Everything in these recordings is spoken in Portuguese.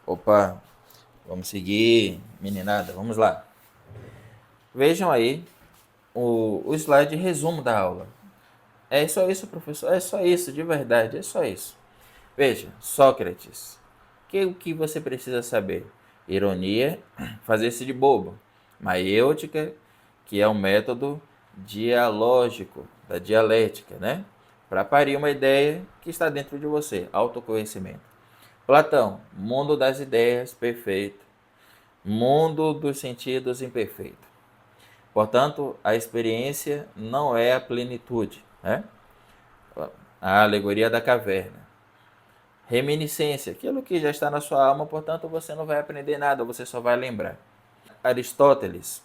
Opa, vamos seguir, meninada, vamos lá. Vejam aí o slide resumo da aula. É só isso, professor? É só isso, de verdade, é só isso. Veja, Sócrates. O que você precisa saber? Ironia, fazer-se de bobo. Maiêutica, que é um método dialógico, da dialética, né? Para parir uma ideia que está dentro de você, autoconhecimento. Platão, mundo das ideias, perfeito. Mundo dos sentidos, imperfeito. Portanto, a experiência não é a plenitude, né? A alegoria da caverna. Reminiscência, aquilo que já está na sua alma, portanto você não vai aprender nada, você só vai lembrar. Aristóteles,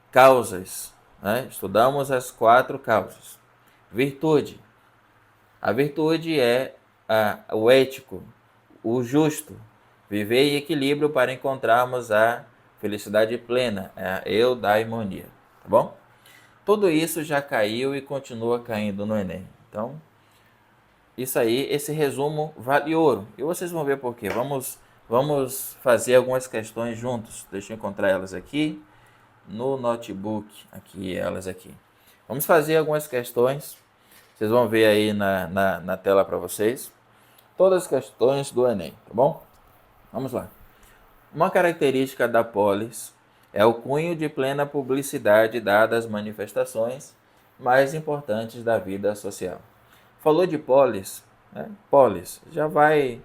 causas, né? Estudamos as 4 causas. Virtude, a virtude é o ético, o justo, viver em equilíbrio para encontrarmos a felicidade plena, a eudaimonia, tá bom? Tudo isso já caiu e continua caindo no Enem. Então, isso aí, esse resumo vale ouro. E vocês vão ver por quê. Vamos fazer algumas questões juntos. Deixa eu encontrar elas aqui no notebook. Aqui, elas aqui. Vamos fazer algumas questões. Vocês vão ver aí na tela para vocês. Todas as questões do Enem, tá bom? Vamos lá. Uma característica da polis é o cunho de plena publicidade dada às manifestações mais importantes da vida social. Falou de polis, né? Polis, já vai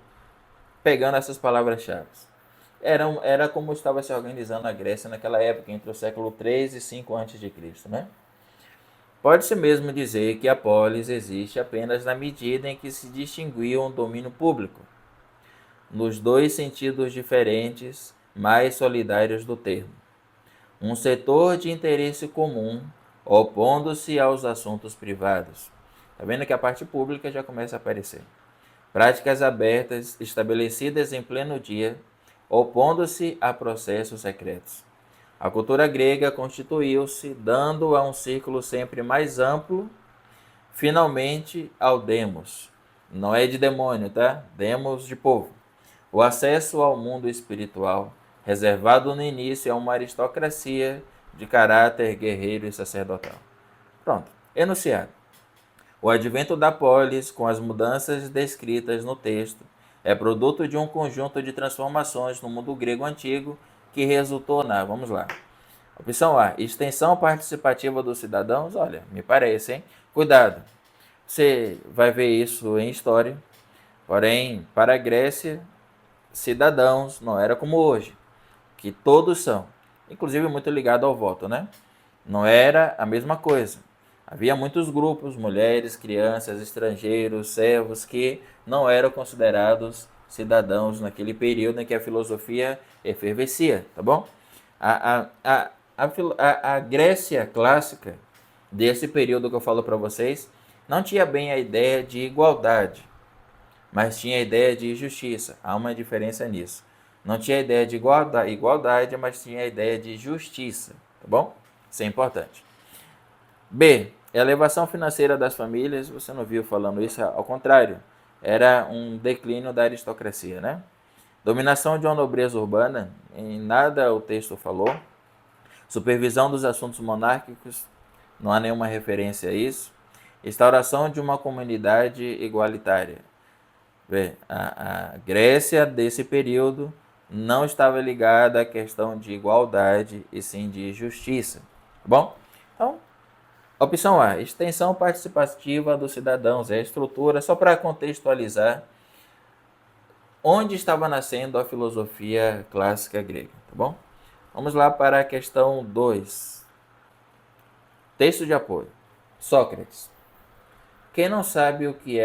pegando essas palavras-chave. Era como estava se organizando a Grécia naquela época, entre o século 3 e 5 a.C., né? Pode-se mesmo dizer que a polis existe apenas na medida em que se distinguia um domínio público, nos dois sentidos diferentes, mais solidários do termo. Um setor de interesse comum, opondo-se aos assuntos privados. Está vendo que a parte pública já começa a aparecer. Práticas abertas, estabelecidas em pleno dia, opondo-se a processos secretos. A cultura grega constituiu-se, dando a um círculo sempre mais amplo, finalmente ao demos. Não é de demônio, tá? Demos de povo. O acesso ao mundo espiritual, reservado no início a uma aristocracia de caráter guerreiro e sacerdotal. Pronto, enunciado. O advento da polis, com as mudanças descritas no texto, é produto de um conjunto de transformações no mundo grego antigo que resultou na, vamos lá, opção A, extensão participativa dos cidadãos. Olha, me parece, hein? Cuidado, você vai ver isso em história, porém, para a Grécia, cidadãos não era como hoje, que todos são, inclusive muito ligado ao voto, né? Não era a mesma coisa. Havia muitos grupos, mulheres, crianças, estrangeiros, servos, que não eram considerados cidadãos naquele período em que a filosofia efervescia, tá bom? A Grécia clássica, desse período que eu falo para vocês, não tinha bem a ideia de igualdade, mas tinha a ideia de justiça. Há uma diferença nisso. Não tinha a ideia de igualdade, mas tinha a ideia de justiça, tá bom? Isso é importante. B. Elevação financeira das famílias. Você não viu falando isso? Ao contrário, era um declínio da aristocracia, né? Dominação de uma nobreza urbana. Em nada o texto falou. Supervisão dos assuntos monárquicos. Não há nenhuma referência a isso. Instauração de uma comunidade igualitária. A Grécia desse período não estava ligada à questão de igualdade e sim de justiça. Tá bom? Então, opção A, extensão participativa dos cidadãos, é a estrutura, só para contextualizar onde estava nascendo a filosofia clássica grega, tá bom? Vamos lá para a questão 2. Texto de apoio. Sócrates. Quem não sabe o que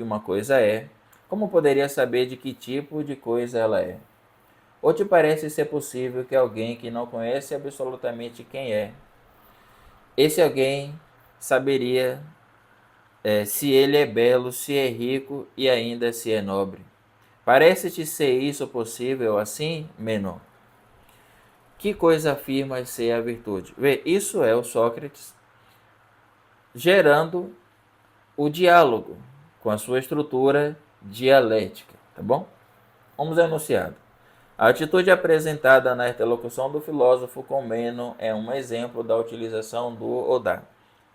uma coisa é, como poderia saber de que tipo de coisa ela é? Ou te parece ser possível que alguém que não conhece absolutamente quem é, esse alguém saberia se ele é belo, se é rico e ainda se é nobre? Parece-te ser isso possível assim, Menor? Que coisa afirmas ser a virtude? Vê, isso é o Sócrates gerando o diálogo com a sua estrutura dialética, tá bom? Vamos ao enunciado. A atitude apresentada na interlocução do filósofo com Meno é um exemplo da utilização do ou da.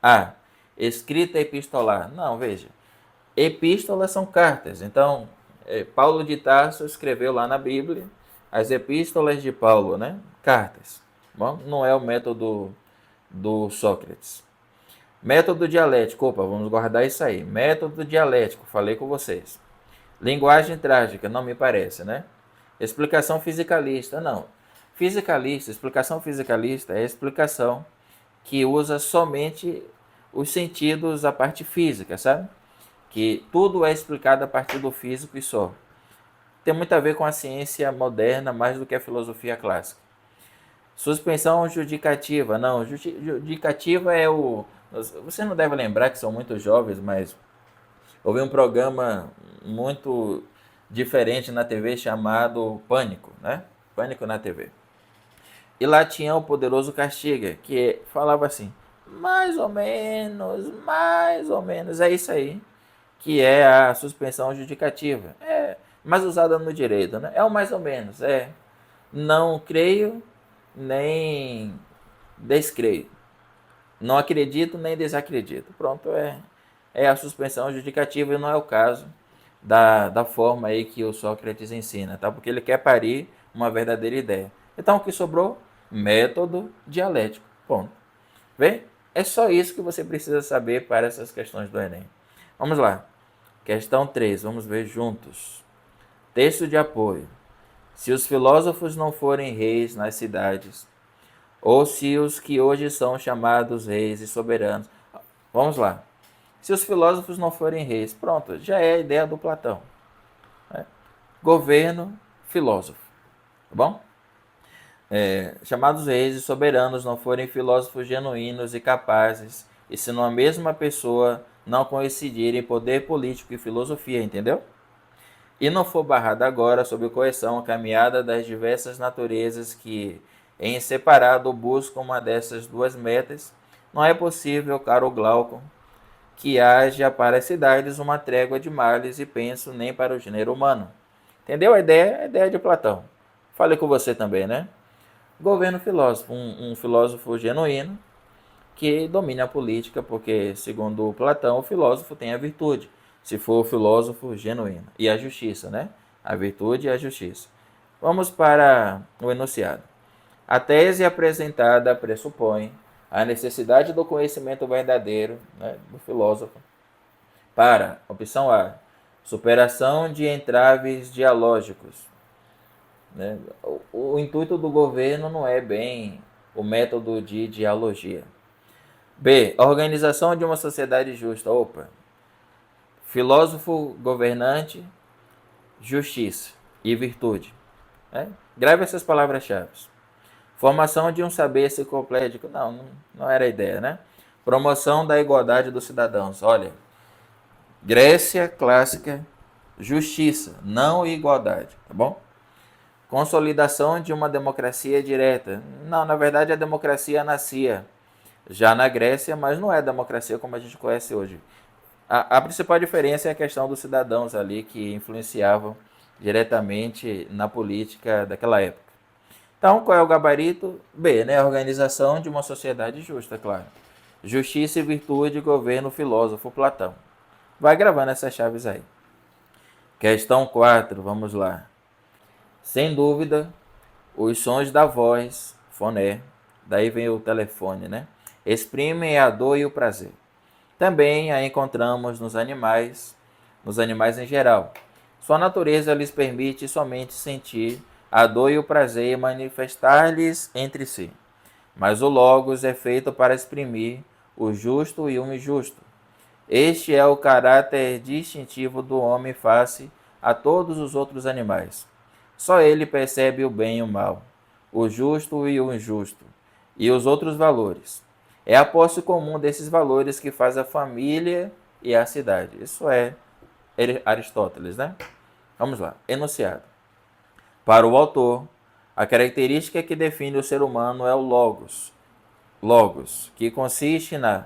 A. Escrita epistolar. Não, veja. Epístolas são cartas. Então, Paulo de Tarso escreveu lá na Bíblia as epístolas de Paulo, né? Cartas. Bom, não é o método do Sócrates. Método dialético. Opa, vamos guardar isso aí. Método dialético. Falei com vocês. Linguagem trágica. Não me parece, né? Explicação fisicalista. Não. Explicação fisicalista é a explicação que usa somente os sentidos, a parte física, sabe? Que tudo é explicado a partir do físico e só. Tem muito a ver com a ciência moderna, mais do que a filosofia clássica. Suspensão judicativa. Não, judicativa é o... Você não deve lembrar que são muito jovens, mas houve um programa muito diferente na TV chamado Pânico, né? Pânico na TV. E lá tinha o Poderoso Castiga, que falava assim, mais ou menos, é isso aí, que é a suspensão judicativa. É mais usada no direito, né? É o mais ou menos, não creio, nem descreio. Não acredito, nem desacredito. Pronto, é a suspensão judicativa e não é o caso da forma aí que o Sócrates ensina, tá? Porque ele quer parir uma verdadeira ideia. Então, o que sobrou? Método dialético. Ponto. Vê? É só isso que você precisa saber para essas questões do Enem. Vamos lá. Questão 3. Vamos ver juntos. Texto de apoio. Se os filósofos não forem reis nas cidades, ou se os que hoje são chamados reis e soberanos... Vamos lá. Se os filósofos não forem reis, pronto, já é a ideia do Platão. Governo, filósofo. Tá bom? Chamados reis e soberanos não forem filósofos genuínos e capazes, e se numa mesma pessoa não coincidirem poder político e filosofia, entendeu? E não for barrada agora, sob correção, a caminhada das diversas naturezas que, em separado, buscam uma dessas duas metas, não é possível, caro Glaucon, que haja para as cidades uma trégua de males e penso nem para o gênero humano. Entendeu a ideia? A ideia de Platão. Falei com você também, né? Governo filósofo, um filósofo genuíno que domine a política, porque, segundo Platão, o filósofo tem a virtude, se for o filósofo genuíno, e a justiça, né? A virtude e a justiça. Vamos para o enunciado. A tese apresentada pressupõe a necessidade do conhecimento verdadeiro, né, do filósofo para, opção A, superação de entraves dialógicos. Né? O intuito do governo não é bem o método de dialogia. B. Organização de uma sociedade justa. Opa. Filósofo governante, justiça e virtude. Grave essas palavras-chave. Formação de um saber enciclopédico. Não era a ideia, né? Promoção da igualdade dos cidadãos. Olha, Grécia clássica, justiça, não igualdade, tá bom? Consolidação de uma democracia direta. Não, na verdade a democracia nascia já na Grécia, mas não é a democracia como a gente conhece hoje. A principal diferença é a questão dos cidadãos ali que influenciavam diretamente na política daquela época. Então, qual é o gabarito? B, né? A organização de uma sociedade justa, claro. Justiça e virtude, governo, filósofo, Platão. Vai gravando essas chaves aí. Questão 4, vamos lá. Sem dúvida, os sons da voz, foné, daí vem o telefone, né? Exprimem a dor e o prazer. Também a encontramos nos animais em geral. Sua natureza lhes permite somente sentir a dor e o prazer e manifestar-lhes entre si. Mas o Logos é feito para exprimir o justo e o injusto. Este é o caráter distintivo do homem face a todos os outros animais. Só ele percebe o bem e o mal, o justo e o injusto, e os outros valores. É a posse comum desses valores que faz a família e a cidade. Isso é Aristóteles, né? Vamos lá. Enunciado. Para o autor, a característica que define o ser humano é o logos. Logos, que consiste na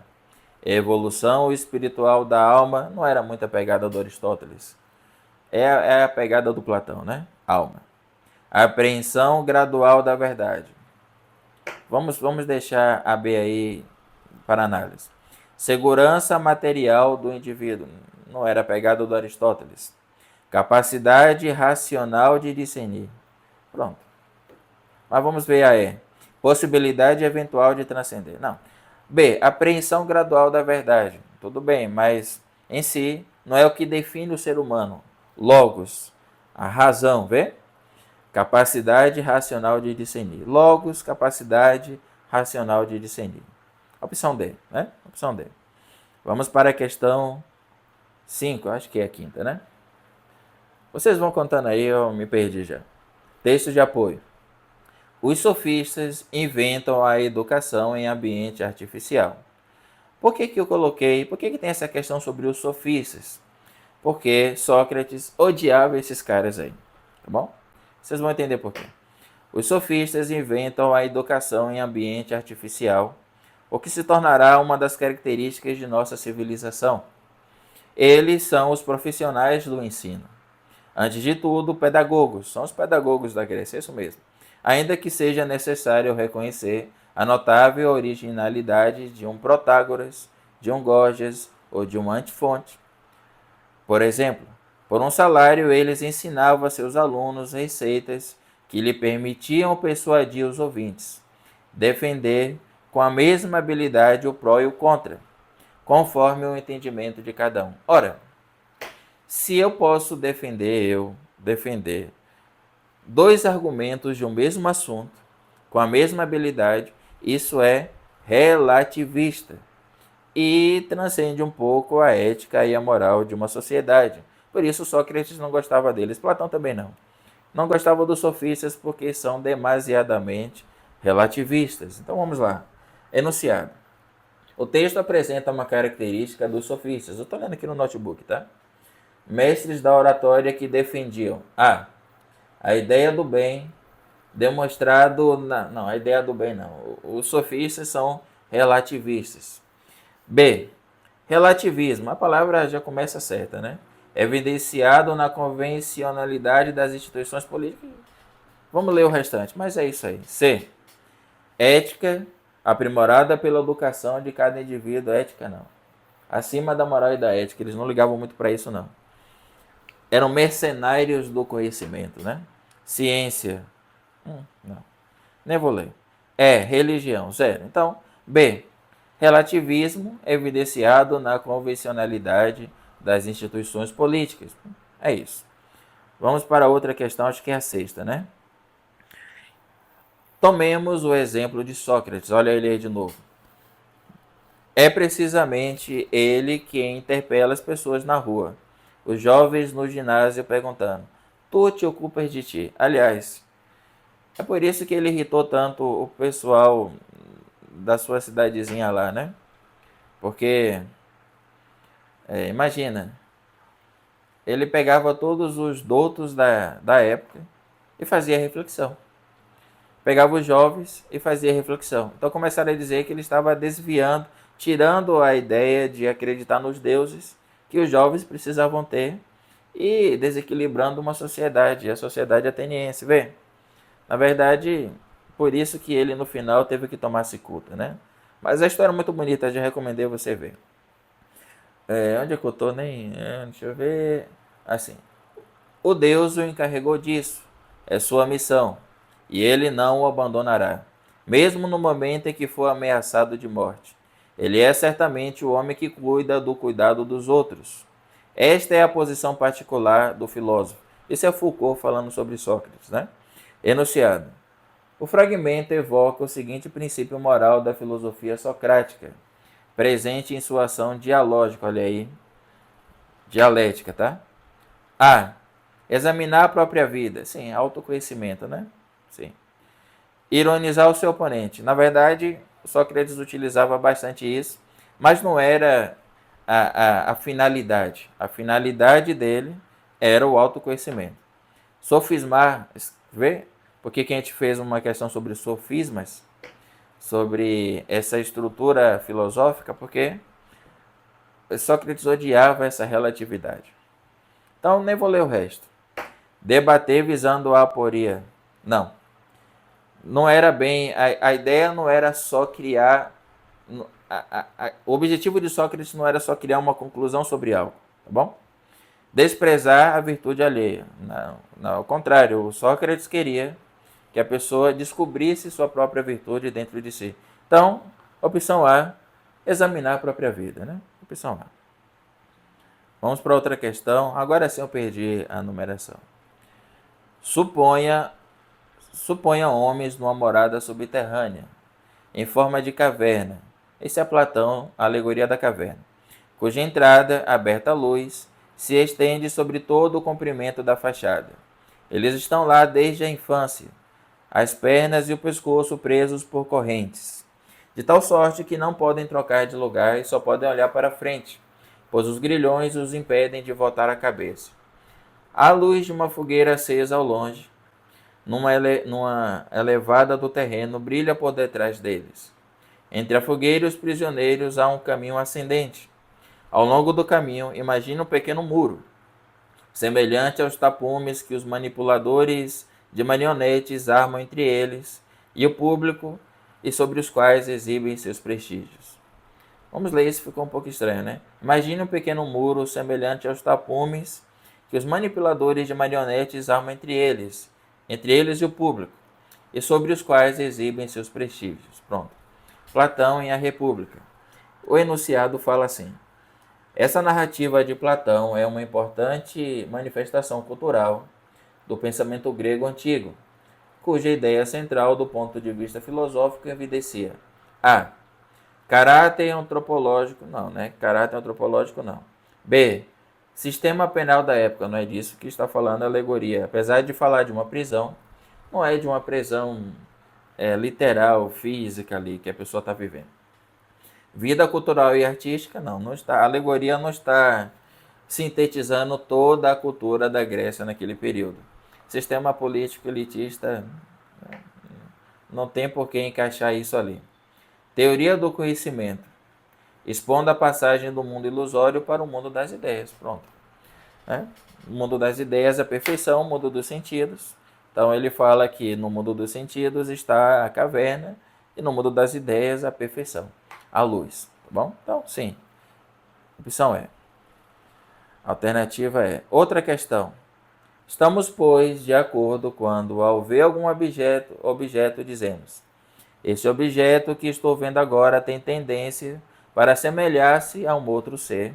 evolução espiritual da alma, não era muita pegada do Aristóteles. É a pegada do Platão, né? Alma. A apreensão gradual da verdade. Vamos deixar a B aí para análise. Segurança material do indivíduo. Não era a pegada do Aristóteles. Capacidade racional de discernir. Pronto. Mas vamos ver a E. Possibilidade eventual de transcender. Não. B. Apreensão gradual da verdade. Tudo bem, mas em si não é o que define o ser humano. Logos. A razão, vê? Capacidade racional de discernir. Logos, capacidade racional de discernir. Opção D, né? Opção D. Vamos para a questão 5, acho que é a quinta, né? Vocês vão contando aí, eu me perdi já. Texto de apoio. Os sofistas inventam a educação em ambiente artificial. Por que eu coloquei? Por que tem essa questão sobre os sofistas? Porque Sócrates odiava esses caras aí, tá bom? Vocês vão entender por quê. Os sofistas inventam a educação em ambiente artificial, o que se tornará uma das características de nossa civilização. Eles são os profissionais do ensino. Antes de tudo, pedagogos. São os pedagogos da Grécia, é isso mesmo. Ainda que seja necessário reconhecer a notável originalidade de um Protágoras, de um Gorgias ou de um Antifonte. Por exemplo, por um salário, eles ensinavam a seus alunos receitas que lhe permitiam persuadir os ouvintes, defender com a mesma habilidade o pró e o contra, conforme o entendimento de cada um. Ora, se eu posso defender dois argumentos de um mesmo assunto, com a mesma habilidade, isso é relativista e transcende um pouco a ética e a moral de uma sociedade. Por isso Sócrates não gostava deles, Platão também não. Não gostava dos sofistas porque são demasiadamente relativistas. Então vamos lá. Enunciado. O texto apresenta uma característica dos sofistas. Eu estou lendo aqui no notebook, tá? Mestres da oratória que defendiam a ideia do bem demonstrado... Não, a ideia do bem não. Os sofistas são relativistas. B. Relativismo. A palavra já começa certa, né? Evidenciado na convencionalidade das instituições políticas. Vamos ler o restante, mas é isso aí. C. Ética, aprimorada pela educação de cada indivíduo. Ética não. Acima da moral e da ética. Eles não ligavam muito para isso, não. Eram mercenários do conhecimento, né? Ciência. Não. Nem vou ler. E. Religião. 0. Então, B. Relativismo evidenciado na convencionalidade das instituições políticas. É isso. Vamos para outra questão, acho que é a sexta, né? Tomemos o exemplo de Sócrates. Olha ele aí de novo. É precisamente ele quem interpela as pessoas na rua. Os jovens no ginásio perguntando: tu te ocupas de ti? Aliás, é por isso que ele irritou tanto o pessoal da sua cidadezinha lá, né? Porque, imagina, ele pegava todos os doutos da época e fazia reflexão. Pegava os jovens e fazia reflexão. Então começaram a dizer que ele estava desviando, tirando a ideia de acreditar nos deuses que os jovens precisavam ter e desequilibrando uma sociedade, a sociedade ateniense. Vê? Na verdade, por isso que ele no final teve que tomar cicuta, né? Mas a história é muito bonita, já recomendei você ver. Onde é que eu tô? Deixa eu ver. Assim. O Deus o encarregou disso. É sua missão. E ele não o abandonará, mesmo no momento em que for ameaçado de morte. Ele é certamente o homem que cuida do cuidado dos outros. Esta é a posição particular do filósofo. Isso é Foucault falando sobre Sócrates, né? Enunciado. O fragmento evoca o seguinte princípio moral da filosofia socrática, presente em sua ação dialógica, olha aí, dialética, tá? A. Examinar a própria vida. Sim, autoconhecimento, né? Sim. Ironizar o seu oponente. Na verdade, Sócrates utilizava bastante isso, mas não era a finalidade. A finalidade dele era o autoconhecimento. Sofismar, vê? Por que a gente fez uma questão sobre sofismas, sobre essa estrutura filosófica? Porque Sócrates odiava essa relatividade. Então, nem vou ler o resto. Debater visando a aporia. Não. Não era bem... A ideia não era só criar... O objetivo de Sócrates não era só criar uma conclusão sobre algo. Tá bom? Desprezar a virtude alheia. Não, ao contrário, o Sócrates queria que a pessoa descobrisse sua própria virtude dentro de si. Então, opção A, examinar a própria vida, né? Opção A. Vamos para outra questão. Agora sim eu perdi a numeração. Suponha homens numa morada subterrânea, em forma de caverna. Esse é Platão, a alegoria da caverna, cuja entrada, aberta à luz, se estende sobre todo o comprimento da fachada. Eles estão lá desde a infância, as pernas e o pescoço presos por correntes, de tal sorte que não podem trocar de lugar e só podem olhar para frente, pois os grilhões os impedem de voltar a cabeça. A luz de uma fogueira acesa ao longe, numa elevada do terreno, brilha por detrás deles. Entre a fogueira e os prisioneiros há um caminho ascendente. Ao longo do caminho, imagina um pequeno muro, semelhante aos tapumes que os manipuladores de marionetes armam entre eles e o público, e sobre os quais exibem seus prestígios. Vamos ler isso, ficou um pouco estranho, né? Imagine um pequeno muro semelhante aos tapumes que os manipuladores de marionetes armam entre eles e o público, e sobre os quais exibem seus prestígios. Pronto. Platão em A República. O enunciado fala assim: essa narrativa de Platão é uma importante manifestação cultural do pensamento grego antigo, cuja ideia central do ponto de vista filosófico evidencia a. Caráter antropológico, não, né? Caráter antropológico, não. B. Sistema penal da época, não é disso que está falando a alegoria. Apesar de falar de uma prisão, não é de uma prisão literal, física ali, que a pessoa está vivendo. Vida cultural e artística, não está. A alegoria não está sintetizando toda a cultura da Grécia naquele período. Sistema político elitista, não tem por que encaixar isso ali. Teoria do conhecimento, expondo a passagem do mundo ilusório para o mundo das ideias. Pronto. O mundo das ideias é a perfeição, o mundo dos sentidos. Então ele fala que no mundo dos sentidos está a caverna e no mundo das ideias a perfeição, a luz. Tá bom? Então, sim. Opção é. Alternativa é. Outra questão. Estamos, pois, de acordo quando, ao ver algum objeto dizemos: esse objeto que estou vendo agora tem tendência para assemelhar-se a um outro ser,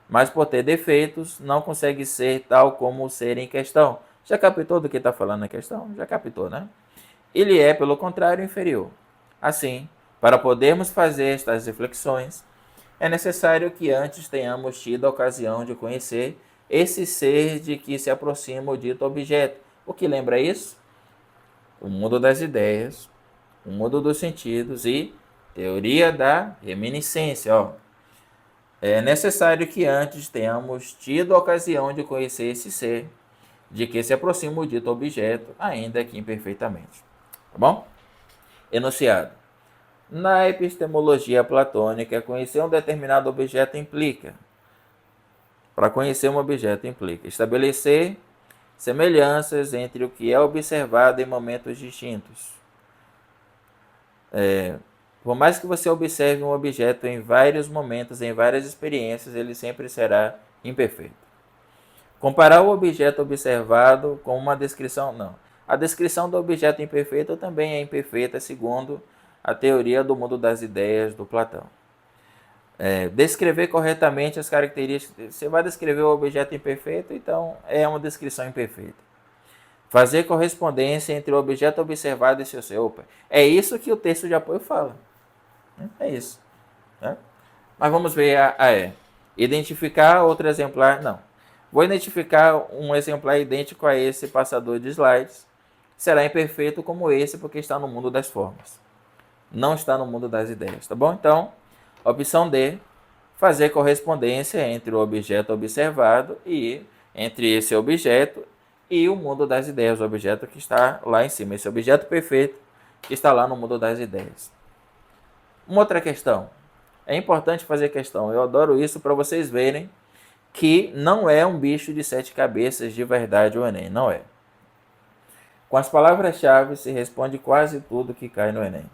mas por ter defeitos, não consegue ser tal como o ser em questão. Já captou do que está falando a questão? Já captou, né? Ele é, pelo contrário, inferior. Assim, para podermos fazer estas reflexões, é necessário que antes tenhamos tido a ocasião de conhecer esse ser de que se aproxima o dito objeto. O que lembra isso? O mundo das ideias, o mundo dos sentidos e teoria da reminiscência. É necessário que antes tenhamos tido a ocasião de conhecer esse ser de que se aproxima o dito objeto, ainda que imperfeitamente. Tá bom? Enunciado. Na epistemologia platônica, conhecer um determinado objeto implica. Para conhecer um objeto implica estabelecer semelhanças entre o que é observado em momentos distintos. Por mais que você observe um objeto em vários momentos, em várias experiências, ele sempre será imperfeito. Comparar o objeto observado com uma descrição, não. A descrição do objeto imperfeito também é imperfeita, segundo a teoria do mundo das ideias do Platão. Descrever corretamente as características. Você vai descrever o objeto imperfeito, então é uma descrição imperfeita. Fazer correspondência entre o objeto observado e seu ser. Opa, é isso que o texto de apoio fala. É isso. Né? Mas vamos ver a E. Identificar outro exemplar. Não. Vou identificar um exemplar idêntico a esse passador de slides. Será imperfeito como esse porque está no mundo das formas. Não está no mundo das ideias. Tá bom? Então, opção D. Fazer correspondência entre o objeto observado e entre esse objeto e o mundo das ideias, o objeto que está lá em cima, esse objeto perfeito que está lá no mundo das ideias. Uma outra questão. É importante fazer questão. Eu adoro isso para vocês verem que não é um bicho de 7 cabeças de verdade o Enem, não é. Com as palavras-chave se responde quase tudo que cai no Enem.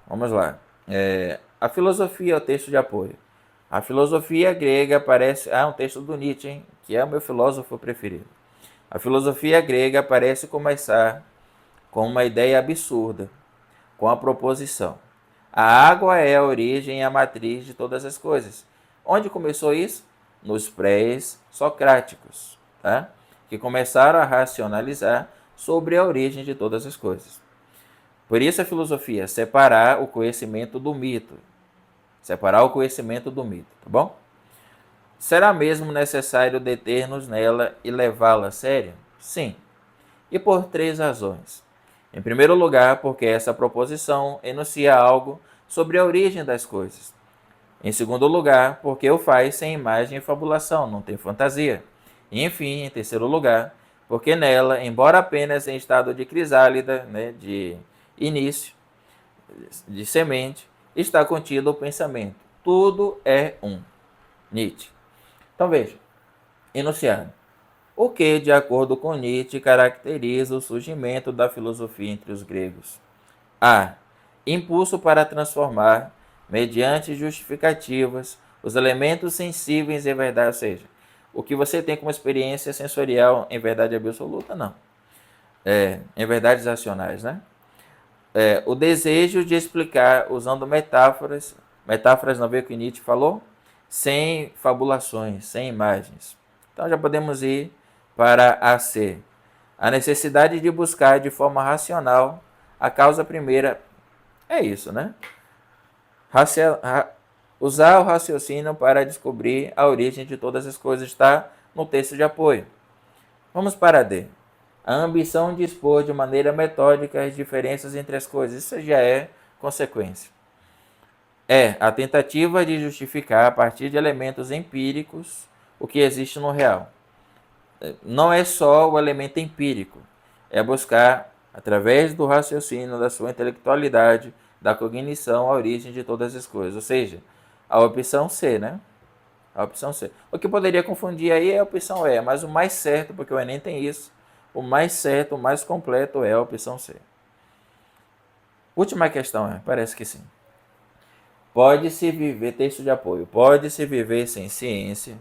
Vamos lá. A filosofia é o texto de apoio. A filosofia grega parece... um texto do Nietzsche, hein? Que é o meu filósofo preferido. A filosofia grega parece começar com uma ideia absurda, com a proposição. A água é a origem e a matriz de todas as coisas. Onde começou isso? Nos pré-socráticos, tá? Que começaram a racionalizar sobre a origem de todas as coisas. Por isso a filosofia, separar o conhecimento do mito. Separar o conhecimento do mito, tá bom? Será mesmo necessário deter-nos nela e levá-la a sério? Sim. E por 3 razões. Em primeiro lugar, porque essa proposição enuncia algo sobre a origem das coisas. Em segundo lugar, porque o faz sem imagem e fabulação, não tem fantasia. E, enfim, em terceiro lugar, porque nela, embora apenas em estado de crisálida, de início, de semente, está contido o pensamento. Tudo é um. Nietzsche. Então veja, enunciado. O que, de acordo com Nietzsche, caracteriza o surgimento da filosofia entre os gregos? A. Impulso para transformar, mediante justificativas, os elementos sensíveis em verdade, ou seja, o que você tem como experiência sensorial em verdade absoluta, não. Em verdades racionais, né? O desejo de explicar usando metáforas, metáforas não veio que Nietzsche falou, sem fabulações, sem imagens. Então já podemos ir para a C. A necessidade de buscar de forma racional a causa primeira. É isso, né? Usar o raciocínio para descobrir a origem de todas as coisas está no texto de apoio. Vamos para D. A ambição de expor de maneira metódica as diferenças entre as coisas. Isso já é consequência. A tentativa de justificar a partir de elementos empíricos o que existe no real. Não é só o elemento empírico, é buscar, através do raciocínio, da sua intelectualidade, da cognição, a origem de todas as coisas. Ou seja, a opção C, né? A opção C. O que poderia confundir aí é a opção E, mas o mais certo, porque o Enem tem isso, o mais certo, o mais completo é a opção C. Última questão parece que sim. Pode-se viver, texto de apoio, pode-se viver sem ciência,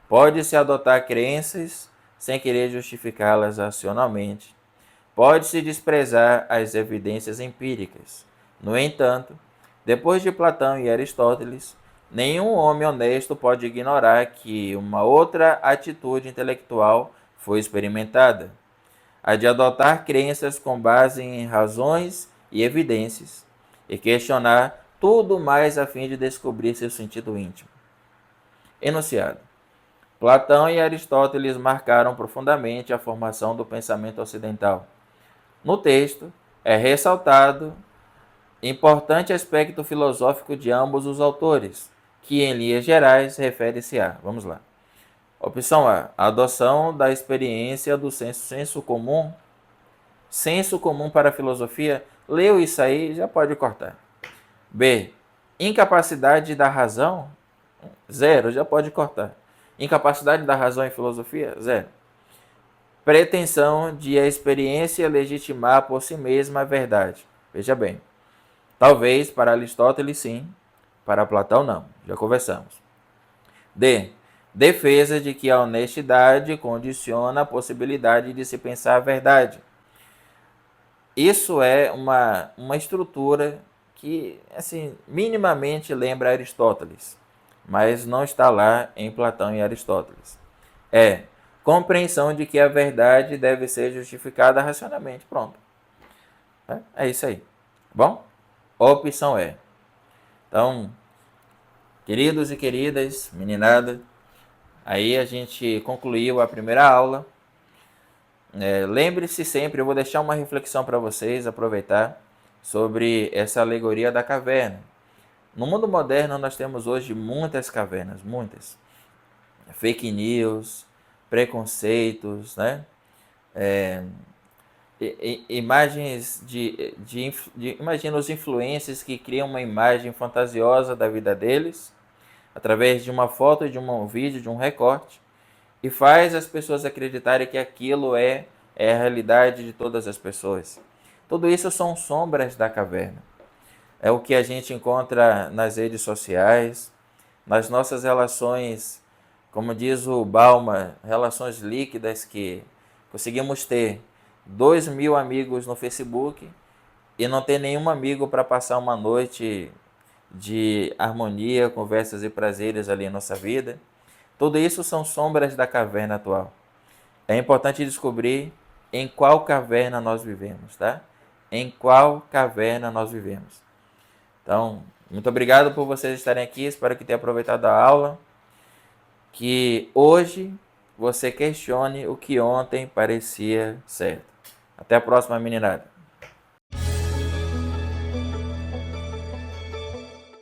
pode-se adotar crenças sem querer justificá-las racionalmente, pode-se desprezar as evidências empíricas. No entanto, depois de Platão e Aristóteles, nenhum homem honesto pode ignorar que uma outra atitude intelectual foi experimentada, a de adotar crenças com base em razões e evidências, e questionar tudo mais a fim de descobrir seu sentido íntimo. Enunciado. Platão e Aristóteles marcaram profundamente a formação do pensamento ocidental. No texto, é ressaltado importante aspecto filosófico de ambos os autores, que em linhas gerais refere-se a, vamos lá. Opção A, a adoção da experiência do senso comum. Senso comum para a filosofia, leu isso aí, já pode cortar. B, incapacidade da razão, 0, já pode cortar. Incapacidade da razão em filosofia, 0. Pretensão de a experiência legitimar por si mesma a verdade. Veja bem, talvez para Aristóteles sim, para Platão não, já conversamos. D, defesa de que a honestidade condiciona a possibilidade de se pensar a verdade. Isso é uma estrutura que, assim, minimamente lembra Aristóteles, mas não está lá em Platão e Aristóteles. Compreensão de que a verdade deve ser justificada racionalmente. Pronto. É isso aí. Bom? Opção E. Então, queridos e queridas, meninada, aí a gente concluiu a primeira aula. Lembre-se sempre, eu vou deixar uma reflexão para vocês, aproveitar, sobre essa alegoria da caverna. No mundo moderno, nós temos hoje muitas cavernas, muitas. Fake news, preconceitos, né? Imagens imagina os influencers que criam uma imagem fantasiosa da vida deles, através de uma foto, de um vídeo, de um recorte, e faz as pessoas acreditarem que aquilo é a realidade de todas as pessoas. Tudo isso são sombras da caverna. É o que a gente encontra nas redes sociais, nas nossas relações, como diz o Bauman, relações líquidas, que conseguimos ter 2.000 amigos no Facebook e não ter nenhum amigo para passar uma noite de harmonia, conversas e prazeres ali em nossa vida. Tudo isso são sombras da caverna atual. É importante descobrir em qual caverna nós vivemos, tá? Em qual caverna nós vivemos. Então, muito obrigado por vocês estarem aqui. Espero que tenham aproveitado a aula. Que hoje você questione o que ontem parecia certo. Até a próxima, meninada.